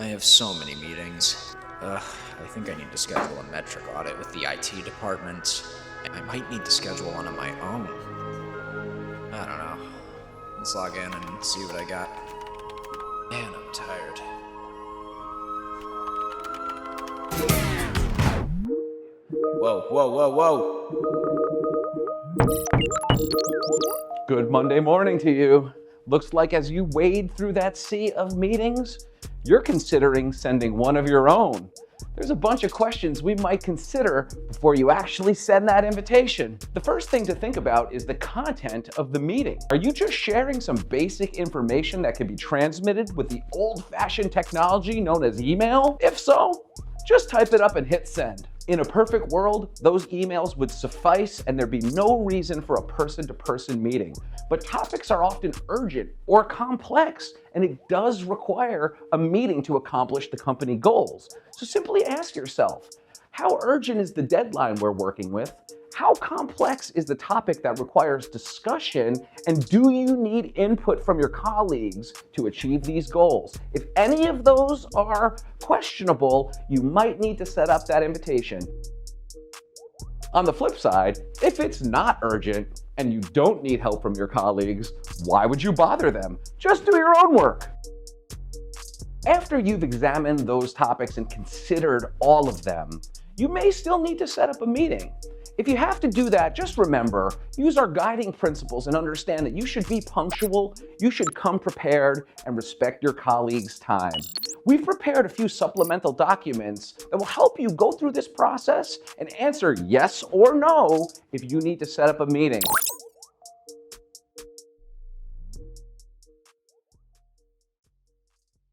I have so many meetings. I think I need to schedule a metric audit with the IT department. I might need to schedule one on my own. I don't know. Let's log in and see what I got. Man, I'm tired. Whoa, whoa, whoa, whoa! Good Monday morning to you. Looks like as you wade through that sea of meetings, you're considering sending one of your own. There's a bunch of questions we might consider before you actually send that invitation. The first thing to think about is the content of the meeting. Are you just sharing some basic information that can be transmitted with the old-fashioned technology known as email? If so, just type it up and hit send. In a perfect world, those emails would suffice and there'd be no reason for a person-to-person meeting. But topics are often urgent or complex, and it does require a meeting to accomplish the company goals. So simply ask yourself, how urgent is the deadline we're working with? How complex is the topic that requires discussion? And do you need input from your colleagues to achieve these goals? If any of those are questionable, you might need to set up that invitation. On the flip side, if it's not urgent and you don't need help from your colleagues, why would you bother them? Just do your own work. After you've examined those topics and considered all of them, you may still need to set up a meeting. If you have to do that, just remember, use our guiding principles and understand that you should be punctual, you should come prepared, and respect your colleagues' time. We've prepared a few supplemental documents that will help you go through this process and answer yes or no if you need to set up a meeting.